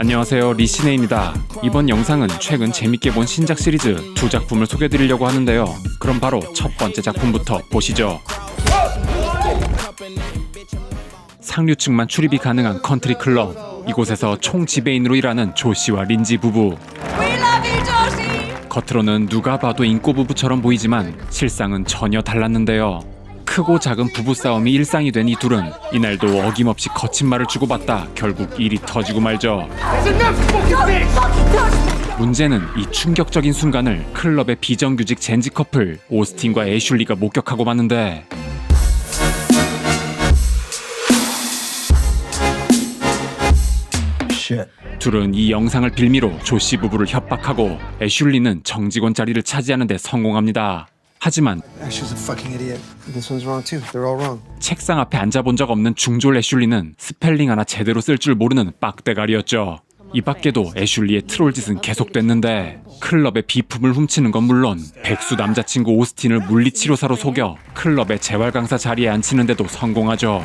안녕하세요, 리시네입니다. 이번 영상은 최근 재밌게 본 신작 시리즈 두 작품을 소개해드리려고 하는데요. 그럼 바로 첫 번째 작품부터 보시죠. 상류층만 출입이 가능한 컨트리 클럽. 이곳에서 총 지배인으로 일하는 조시와 린지 부부. 겉으로는 누가 봐도 인꼬 부부처럼 보이지만 실상은 전혀 달랐는데요. 크고 작은 부부싸움이 일상이 된 이 둘은 이날도 어김없이 거친 말을 주고받다 결국 일이 터지고 말죠. 문제는 이 충격적인 순간을 클럽의 비정규직 젠지 커플 오스틴과 애슐리가 목격하고 마는데, 둘은 이 영상을 빌미로 조시 부부를 협박하고 애슐리는 정직원 자리를 차지하는 데 성공합니다. 하지만 책상 앞에 앉아본 적 없는 중졸 애슐리는 스펠링 하나 제대로 쓸 줄 모르는 빡대가리였죠. 이 밖에도 애슐리의 트롤짓은 계속됐는데, 클럽의 비품을 훔치는 건 물론 백수 남자친구 오스틴을 물리치료사로 속여 클럽의 재활강사 자리에 앉히는데도 성공하죠.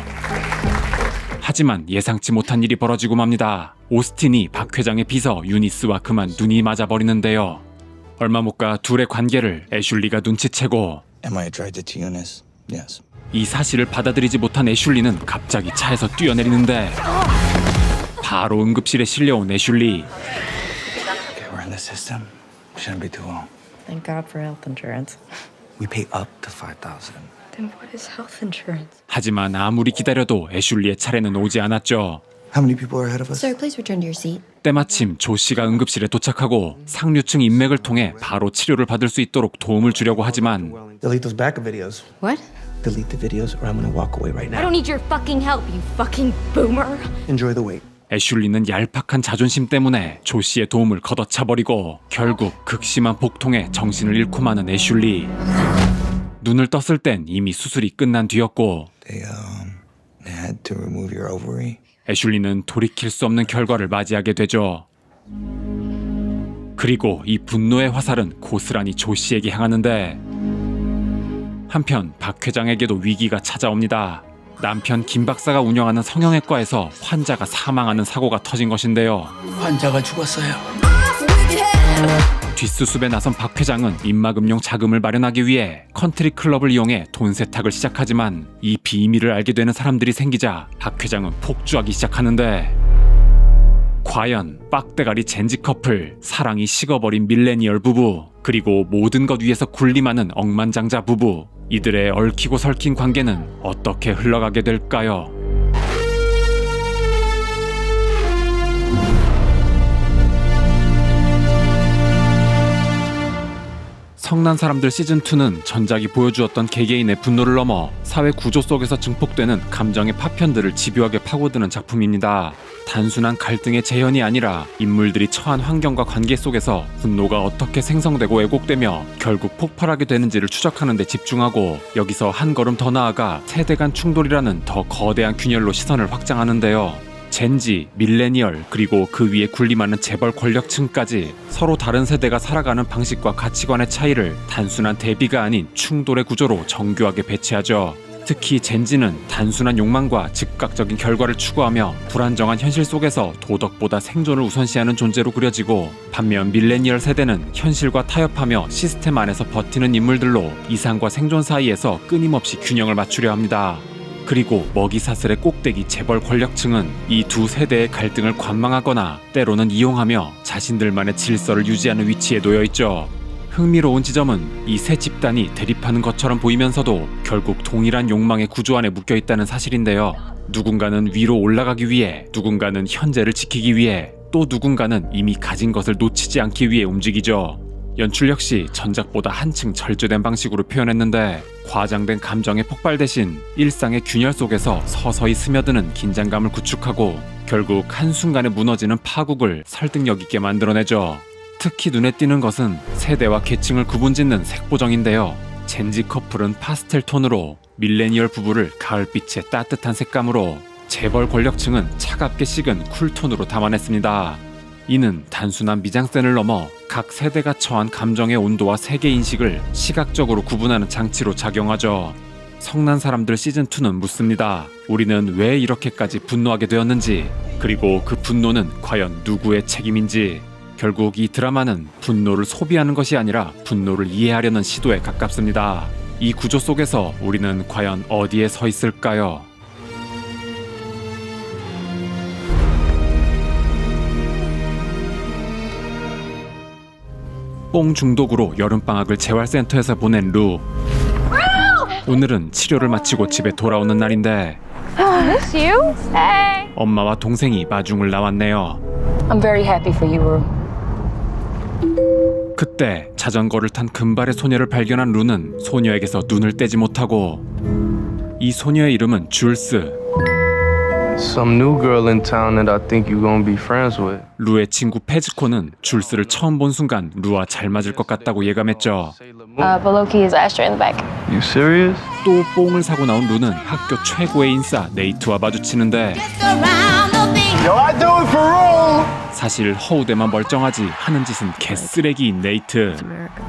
하지만 예상치 못한 일이 벌어지고 맙니다. 오스틴이 박 회장의 비서 유니스와 그만 눈이 맞아버리는데요. 얼마 못 가 둘의 관계를 애슐리가 눈치채고, 이 사실을 받아들이지 못한 애슐리는 갑자기 차에서 뛰어내리는데 바로 응급실에 실려온 애슐리. Thank God for health insurance. We pay up to $5,000. Then what is health insurance? 하지만 아무리 기다려도 애슐리의 차례는 오지 않았죠. How many people are ahead of us? Sir, please return to your seat. 때마침 조씨가 응급실에 도착하고 상류층 인맥을 통해 바로 치료를 받을 수 있도록 도움을 주려고 하지만, Delete those backup videos. What? Delete the videos or I'm gonna walk away right I now. don't need your fucking help, you fucking boomer. Enjoy the wait. 애슐리는 얄팍한 자존심 때문에 조씨의 도움을 걷어차버리고 결국 극심한 복통에 정신을 잃고 마는 애슐리. 눈을 떴을 땐 이미 수술이 끝난 뒤였고, They had to remove your ovary. 애슐리는 돌이킬 수 없는 결과를 맞이하게 되죠. 그리고 이 분노의 화살은 고스란히 조씨에게 향하는데, 한편 박 회장에게도 위기가 찾아옵니다. 남편 김 박사가 운영하는 성형외과에서 환자가 사망하는 사고가 터진 것인데요. 환자가 죽었어요. 뒷수습에 나선 박 회장은 입막음용 자금을 마련하기 위해 컨트리 클럽을 이용해 돈 세탁을 시작하지만, 이 비밀을 알게 되는 사람들이 생기자 박 회장은 폭주하기 시작하는데, 과연 빡대가리 젠지 커플, 사랑이 식어버린 밀레니얼 부부, 그리고 모든 것 위에서 군림하는 억만장자 부부, 이들의 얽히고 설킨 관계는 어떻게 흘러가게 될까요? 성난 사람들 시즌2는 전작이 보여주었던 개개인의 분노를 넘어 사회 구조 속에서 증폭되는 감정의 파편들을 집요하게 파고드는 작품입니다. 단순한 갈등의 재현이 아니라 인물들이 처한 환경과 관계 속에서 분노가 어떻게 생성되고 왜곡되며 결국 폭발하게 되는지를 추적하는 데 집중하고, 여기서 한 걸음 더 나아가 세대 간 충돌이라는 더 거대한 균열로 시선을 확장하는데요. 젠지, 밀레니얼, 그리고 그 위에 군림하는 재벌 권력층까지 서로 다른 세대가 살아가는 방식과 가치관의 차이를 단순한 대비가 아닌 충돌의 구조로 정교하게 배치하죠. 특히 젠지는 단순한 욕망과 즉각적인 결과를 추구하며 불안정한 현실 속에서 도덕보다 생존을 우선시하는 존재로 그려지고, 반면 밀레니얼 세대는 현실과 타협하며 시스템 안에서 버티는 인물들로 이상과 생존 사이에서 끊임없이 균형을 맞추려 합니다. 그리고 먹이사슬의 꼭대기 재벌 권력층은 이 두 세대의 갈등을 관망하거나 때로는 이용하며 자신들만의 질서를 유지하는 위치에 놓여있죠. 흥미로운 지점은 이 세 집단이 대립하는 것처럼 보이면서도 결국 동일한 욕망의 구조 안에 묶여있다는 사실인데요. 누군가는 위로 올라가기 위해, 누군가는 현재를 지키기 위해, 또 누군가는 이미 가진 것을 놓치지 않기 위해 움직이죠. 연출 역시 전작보다 한층 절제된 방식으로 표현했는데, 과장된 감정의 폭발 대신 일상의 균열 속에서 서서히 스며드는 긴장감을 구축하고 결국 한순간에 무너지는 파국을 설득력 있게 만들어내죠. 특히 눈에 띄는 것은 세대와 계층을 구분짓는 색보정인데요. 젠지 커플은 파스텔 톤으로, 밀레니얼 부부를 가을빛의 따뜻한 색감으로, 재벌 권력층은 차갑게 식은 쿨톤으로 담아냈습니다. 이는 단순한 미장센을 넘어 각 세대가 처한 감정의 온도와 세계인식을 시각적으로 구분하는 장치로 작용하죠. 성난 사람들 시즌2는 묻습니다. 우리는 왜 이렇게까지 분노하게 되었는지, 그리고 그 분노는 과연 누구의 책임인지. 결국 이 드라마는 분노를 소비하는 것이 아니라 분노를 이해하려는 시도에 가깝습니다. 이 구조 속에서 우리는 과연 어디에 서 있을까요? 뽕 중독으로 여름방학을 재활센터에서 보낸 루. 오늘은 치료를 마치고 집에 돌아오는 날인데 Miss you? Hey. 엄마와 동생이 마중을 나왔네요. I'm very happy for you, Rue. 그때 자전거를 탄 금발의 소녀를 발견한 루는 소녀에게서 눈을 떼지 못하고, 이 소녀의 이름은 줄스. Some new girl in town that I think you're gonna be friends with. 루의 친구 페즈코는 줄스를 처음 본 순간 루와 잘 맞을 것 같다고 예감했죠. Below-key is Astra in the back. You serious? 또 뽕을 사고 나온 루는 학교 최고의 인싸 네이트와 마주치는데 사실 허우대만 멀쩡하지 하는 짓은 개쓰레기인 네이트.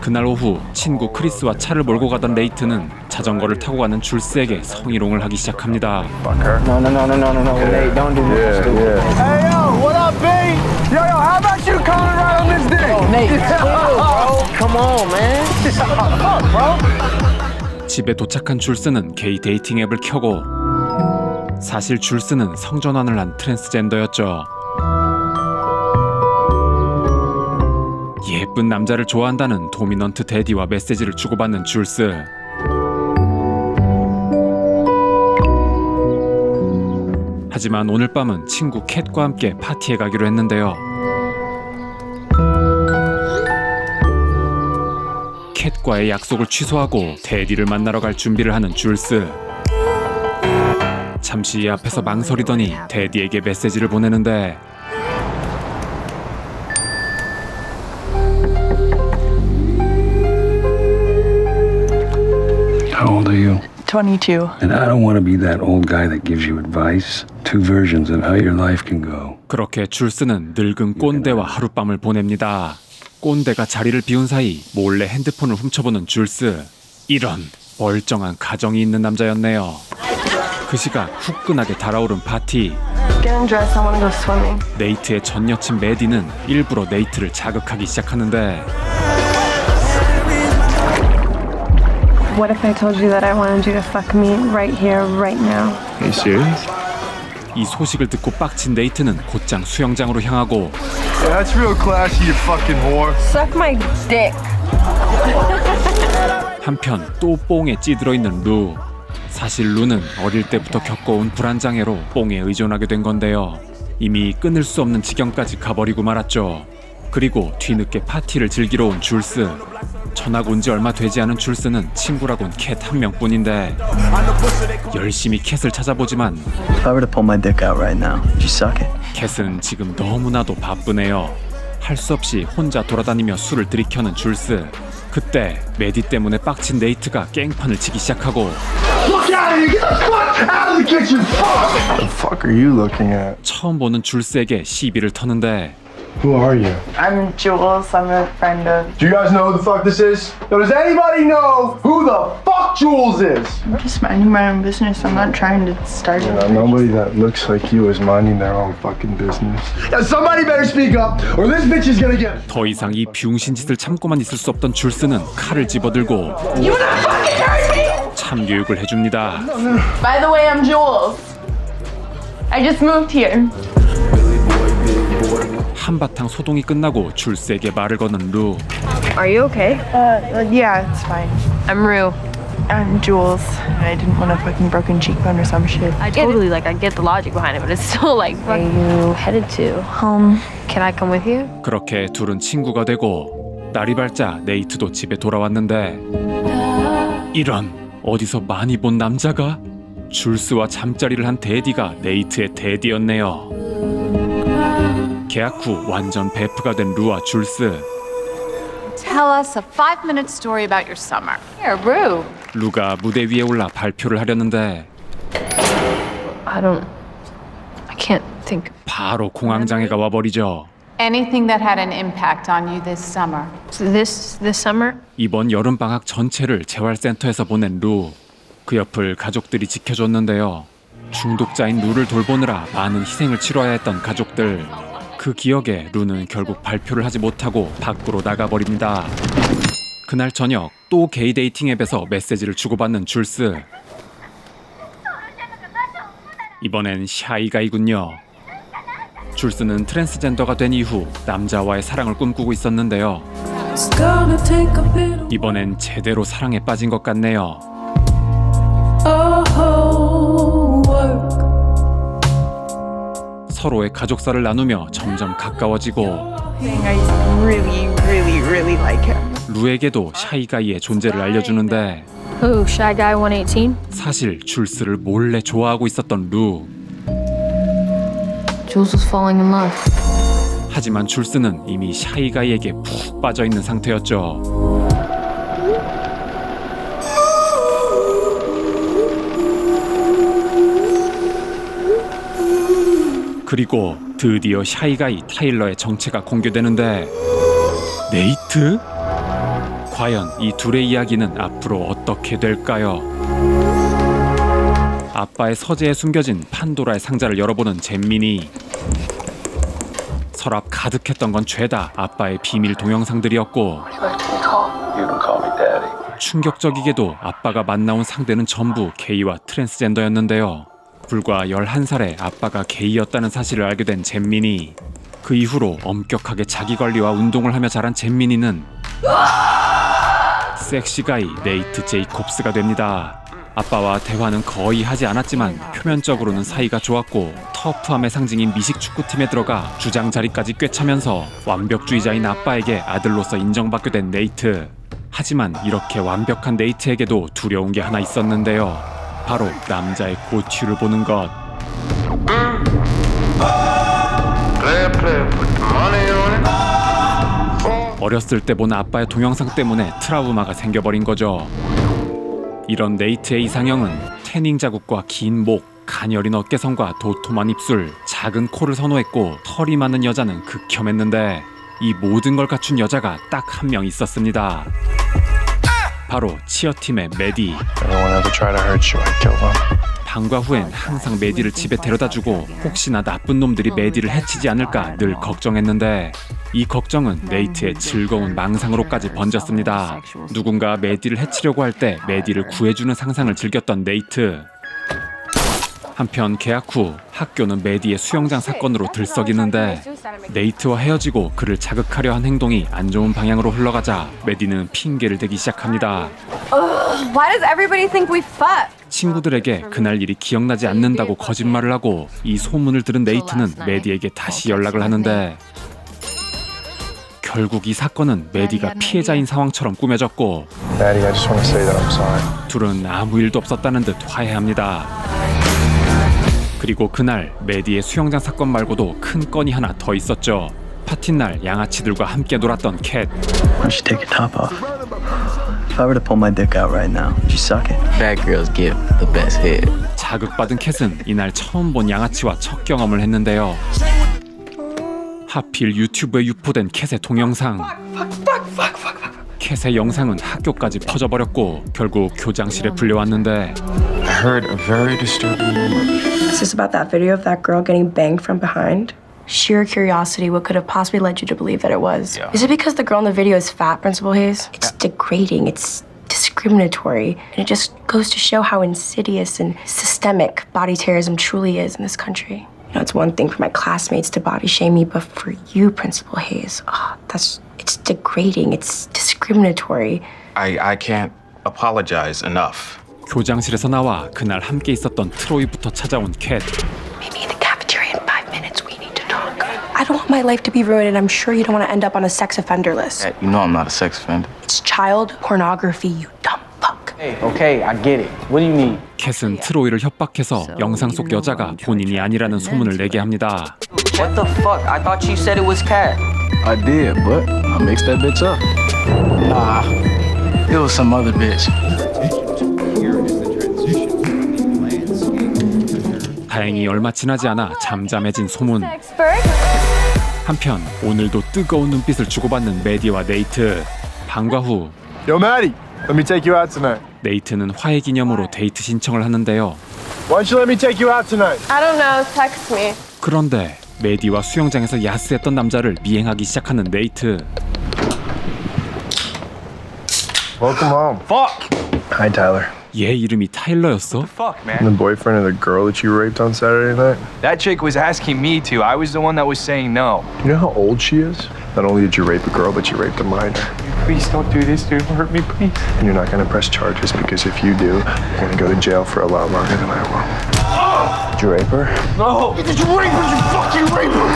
그날 오후 친구 크리스와 차를 몰고 가던 네이트는 자전거를 타고 가는 줄스에게 성희롱을 하기 시작합니다. No, Nate, don't do this. Hey, yo, what up, B? Yo, how about you come right on this dick? Oh, Nate, chill, bro. Come on, man. Fuck, bro. 집에 도착한 줄스는 게이 데이팅 앱을 켜고, 사실 줄스는 성전환을 한 트랜스젠더였죠. 예쁜 남자를 좋아한다는 도미넌트 데디와 메시지를 주고받는 줄스. 하지만 오늘 밤은 친구 캣과 함께 파티에 가기로 했는데요. 캣과의 약속을 취소하고 데디를 만나러 갈 준비를 하는 줄스. 잠시 앞에서 망설이더니 데디에게 메시지를 보내는데 How old are you? 22. And I don't want to be that old guy that gives you advice. Two versions of how your life can go. 그렇게 줄스는 늙은 꼰대와 하룻밤을 보냅니다. 꼰대가 자리를 비운 사이 몰래 핸드폰을 훔쳐보는 줄스. 이런 멀쩡한 가정이 있는 남자였네요. 그 시각 후끈하게 달아오른 파티. Getting dressed, I want to go swimming. 네이트의 전 여친 메디는 일부러 네이트를 자극하기 시작하는데 What if I told you that I wanted you to fuck me right here, right now? Are you serious? 이 소식을 듣고 빡친 네이트는 곧장 수영장으로 향하고 Yeah, that's real classy, you fucking whore. Suck my dick. 한편 또 뽕에 찌들어 있는 루. 사실 루는 어릴 때부터 겪어온 불안장애로 뽕에 의존하게 된 건데요. 이미 끊을 수 없는 지경까지 가버리고 말았죠. 그리고 뒤늦게 파티를 즐기러 온 줄스. 전학 온 지 얼마 되지 않은 줄스는 친구라곤 캣 한 명뿐인데 열심히 캣을 찾아보지만 If I were to pull my dick out right now, would you suck it? 캣은 지금 너무나도 바쁘네요. 할 수 없이 혼자 돌아다니며 술을 들이켜는 줄스. 그때 메디 때문에 빡친 네이트가 깽판을 치기 시작하고 Look out of here! Get the fuck out of the kitchen! Fuck! What the fuck are you looking at? 처음 보는 줄스에게 시비를 터는데 Who are you? I'm Jules. I'm a friend of. Do you guys know who the fuck this is? Yo, does anybody know who the fuck Jules is? I'm just minding my own business. I'm not trying to start it. Nobody that looks like you is minding their own fucking business. Now somebody better speak up, or this bitch is gonna get. 더 이상 이 비용신 짓을 참고만 있을 수 없던 줄스는 칼을 집어들고 You wanna fucking hurt me? 참교육을 해줍니다. By the way, I'm Jules. I just moved here. 한바탕 소동이 끝나고 줄스에게 말을 거는 루. Are you okay? Yeah, it's fine. I'm Rue. I'm Jules. I didn't want a fucking broken cheekbone or some shit. I totally I get the logic behind it, but it's still like, where are you headed to? Home. Can I come with you? 그렇게 둘은 친구가 되고 날이 밝자 네이트도 집에 돌아왔는데 이런 어디서 많이 본 남자가? 줄스와 잠자리를 한 데디가 네이트의 데디였네요. 계약 후 완전 베프가 된 루와 줄스. Tell us a 5-minute story about your summer. Here, Rue. 루가 무대 위에 올라 발표를 하려는데 I can't think. 바로 공황장애가 와버리죠. Anything that had an impact on you this summer. This summer? 이번 여름방학 전체를 재활센터에서 보낸 루. 그 옆을 가족들이 지켜줬는데요. 중독자인 루를 돌보느라 많은 희생을 치러야 했던 가족들. 그 기억에 루는 결국 발표를 하지 못하고 밖으로 나가버립니다. 그날 저녁 또 게이 데이팅 앱에서 메시지를 주고받는 줄스. 이번엔 샤이가이군요. 줄스는 트랜스젠더가 된 이후 남자와의 사랑을 꿈꾸고 있었는데요. 이번엔 제대로 사랑에 빠진 것 같네요. 서로의 가족사를 나누며 점점 가까워지고 루에게도 샤이가이의 존재를 알려주는데 Who? Shy Guy 118? 사실 줄스를 몰래 좋아하고 있었던 루. Jules was falling in love. 하지만 줄스는 이미 샤이가이에게 푹 빠져있는 상태였죠. 그리고 드디어 샤이가이 타일러의 정체가 공개되는데 네이트? 과연 이 둘의 이야기는 앞으로 어떻게 될까요? 아빠의 서재에 숨겨진 판도라의 상자를 열어보는 잼민이. 서랍 가득했던 건 죄다 아빠의 비밀 동영상들이었고 충격적이게도 아빠가 만나온 상대는 전부 게이와 트랜스젠더였는데요. 불과 11살에 아빠가 게이였다는 사실을 알게 된 잼민이. 그 이후로 엄격하게 자기관리와 운동을 하며 자란 잼민이는 섹시가이 네이트 제이콥스가 됩니다. 아빠와 대화는 거의 하지 않았지만 표면적으로는 사이가 좋았고 터프함의 상징인 미식 축구팀에 들어가 주장 자리까지 꿰차면서 완벽주의자인 아빠에게 아들로서 인정받게 된 네이트. 하지만 이렇게 완벽한 네이트에게도 두려운 게 하나 있었는데요. 바로 남자의 고튜를 보는 것. 어렸을 때 본 아빠의 동영상 때문에 트라우마가 생겨버린 거죠. 이런 네이트의 이상형은 태닝 자국과 긴 목, 가녀린 어깨선과 도톰한 입술, 작은 코를 선호했고 털이 많은 여자는 극혐했는데 이 모든 걸 갖춘 여자가 딱 한 명 있었습니다. 바로 치어팀의 메디. 방과 후엔 항상 메디를 집에 데려다주고 혹시나 나쁜 놈들이 메디를 해치지 않을까 늘 걱정했는데 이 걱정은 네이트의 즐거운 망상으로까지 번졌습니다. 누군가 메디를 해치려고 할 때 메디를 구해주는 상상을 즐겼던 네이트. 한편 계약 후 학교는 메디의 수영장 사건으로 들썩이는데 네이트와 헤어지고 그를 자극하려 한 행동이 안 좋은 방향으로 흘러가자 메디는 핑계를 대기 시작합니다. Why does everybody think we fuck? 친구들에게 그날 일이 기억나지 않는다고 거짓말을 하고 이 소문을 들은 네이트는 메디에게 다시 연락을 하는데 결국 이 사건은 메디가 피해자인 상황처럼 꾸며졌고 둘은 아무 일도 없었다는 듯 화해합니다. 그리고 그날 메디의 수영장 사건 말고도 큰 건이 하나 더 있었죠. 파티날 양아치들과 함께 놀았던 캣. Why don't you take your top off? If I were to pull my dick out right now, would you suck it? Bad girls give the best head. 자극받은 캣은 이날 처음 본 양아치와 첫 경험을 했는데요. 하필 유튜브에 유포된 캣의 동영상. 캣의 영상은 학교까지 퍼져버렸고 결국 교장실에 불려왔는데 I heard a very disturbing rumor. Is this about that video of that girl getting banged from behind? Sheer curiosity, what could have possibly led you to believe that it was? Yeah. Is it because the girl in the video is fat, Principal Hayes? It's degrading, it's discriminatory, and it just goes to show how insidious and systemic body terrorism truly is in this country. You know, it's one thing for my classmates to body shame me, but for you, Principal Hayes, it's degrading, it's discriminatory. I can't apologize enough. 교장실에서 나와 그날 함께 있었던 트로이부터 찾아온 캣. Maybe in the cafeteria in 5 minutes we need to talk. I don't want my life to be ruined, and I'm sure you don't want to end up on a sex offender list. You know I'm not a sex offender. It's child pornography, you dumb fuck. Hey, okay, I get it. What do you need? 캣은 트로이를 협박해서 영상 속 여자가 본인이 아니라는 소문을 내게 합니다. What the fuck? I thought you said it was Cat. I did, but I mixed that bitch up. Nah, it was some other bitch. 다행히 얼마 지나지 않아 잠잠해진 소문. 한편 오늘도 뜨거운 눈빛을 주고받는 메디와 네이트. 방과 후 Yo, Maddie, let me take you out tonight. 네이트는 화해 기념으로 데이트 신청을 하는데요. Why don't you let me take you out tonight? I don't know. Text me. 그런데 메디와 수영장에서 야스했던 남자를 미행하기 시작하는 네이트. Welcome home. Fuck! Hi, Tyler. 얘 이름이 타일러였어? Fuck, man. I'm the boyfriend of the girl that you raped on Saturday night. That chick was asking me to. I was the one that was saying no. You know how old she is? Not only did you rape a girl, but you raped a minor. Please don't do this, dude. Hurt me, please. And you're not gonna press charges because if you do, you're gonna go to jail for a lot longer than I will. Did you rape her? No! Did you rape her? You fucking rape her!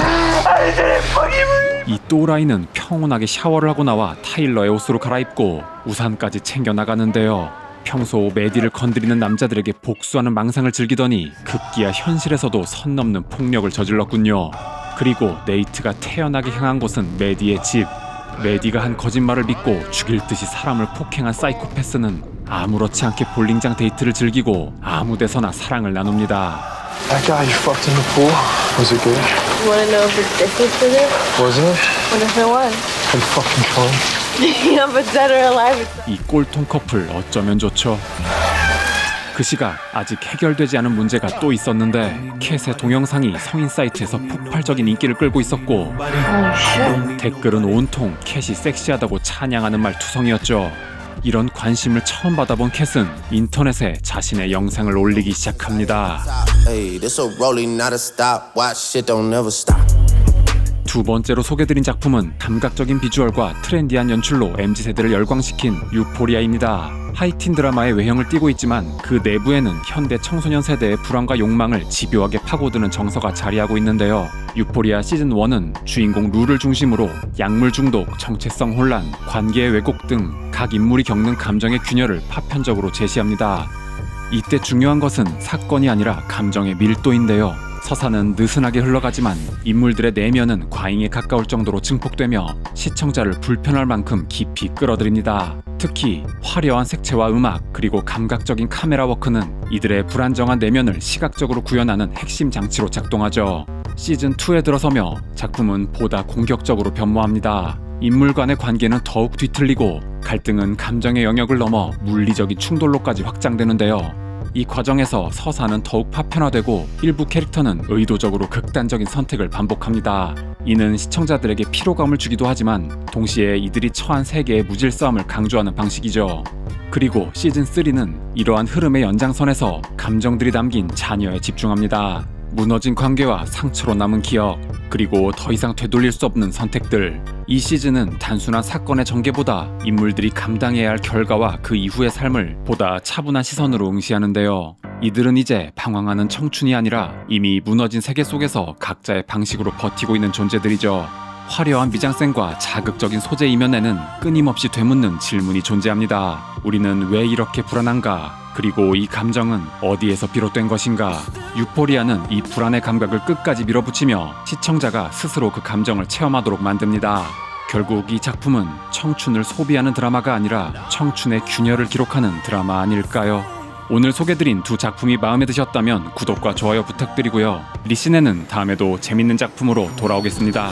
I didn't fucking rape her! 이 또라이는 평온하게 샤워를 하고 나와 타일러의 옷으로 갈아입고 우산까지 챙겨 나가는데요. 평소 메디를 건드리는 남자들에게 복수하는 망상을 즐기더니 급기야 현실에서도 선 넘는 폭력을 저질렀군요. 그리고 네이트가 태연하게 향한 곳은 메디의 집. 메디가 한 거짓말을 믿고 죽일 듯이 사람을 폭행한 사이코패스는 아무렇지 않게 볼링장 데이트를 즐기고 아무 데서나 사랑을 나눕니다. That guy you fucked in the pool, was it good? You want to know if it's different for this? Wasn't it? What if it was? I'm fucking fun. Yeah, but dead or alive, it's 이 꼴통 커플 어쩌면 좋죠. 그 시각 아직 해결되지 않은 문제가 또 있었는데 캣의 동영상이 성인 사이트에서 폭발적인 인기를 끌고 있었고 댓글은 온통 캣이 섹시하다고 찬양하는 말투성이었죠. 이런 관심을 처음 받아본 캣은 인터넷에 자신의 영상을 올리기 시작합니다. 두 번째로 소개드린 작품은 감각적인 비주얼과 트렌디한 연출로 MZ세대를 열광시킨 유포리아입니다. 하이틴 드라마의 외형을 띠고 있지만 그 내부에는 현대 청소년 세대의 불안과 욕망을 집요하게 파고드는 정서가 자리하고 있는데요. 유포리아 시즌1은 주인공 룰을 중심으로 약물 중독, 정체성 혼란, 관계의 왜곡 등 각 인물이 겪는 감정의 균열을 파편적으로 제시합니다. 이때 중요한 것은 사건이 아니라 감정의 밀도인데요. 서사는 느슨하게 흘러가지만 인물들의 내면은 과잉에 가까울 정도로 증폭되며 시청자를 불편할 만큼 깊이 끌어들입니다. 특히 화려한 색채와 음악 그리고 감각적인 카메라 워크는 이들의 불안정한 내면을 시각적으로 구현하는 핵심 장치로 작동하죠. 시즌2에 들어서며 작품은 보다 공격적으로 변모합니다. 인물 간의 관계는 더욱 뒤틀리고 갈등은 감정의 영역을 넘어 물리적인 충돌로까지 확장되는데요. 이 과정에서 서사는 더욱 파편화되고 일부 캐릭터는 의도적으로 극단적인 선택을 반복합니다. 이는 시청자들에게 피로감을 주기도 하지만 동시에 이들이 처한 세계의 무질서함을 강조하는 방식이죠. 그리고 시즌3는 이러한 흐름의 연장선에서 감정들이 담긴 자녀에 집중합니다. 무너진 관계와 상처로 남은 기억, 그리고 더 이상 되돌릴 수 없는 선택들. 이 시즌은 단순한 사건의 전개보다 인물들이 감당해야 할 결과와 그 이후의 삶을 보다 차분한 시선으로 응시하는데요. 이들은 이제 방황하는 청춘이 아니라 이미 무너진 세계 속에서 각자의 방식으로 버티고 있는 존재들이죠. 화려한 미장센과 자극적인 소재 이면에는 끊임없이 되묻는 질문이 존재합니다. 우리는 왜 이렇게 불안한가? 그리고 이 감정은 어디에서 비롯된 것인가? 유포리아는 이 불안의 감각을 끝까지 밀어붙이며 시청자가 스스로 그 감정을 체험하도록 만듭니다. 결국 이 작품은 청춘을 소비하는 드라마가 아니라 청춘의 균열을 기록하는 드라마 아닐까요? 오늘 소개드린 두 작품이 마음에 드셨다면 구독과 좋아요 부탁드리고요. 리신에는 다음에도 재밌는 작품으로 돌아오겠습니다.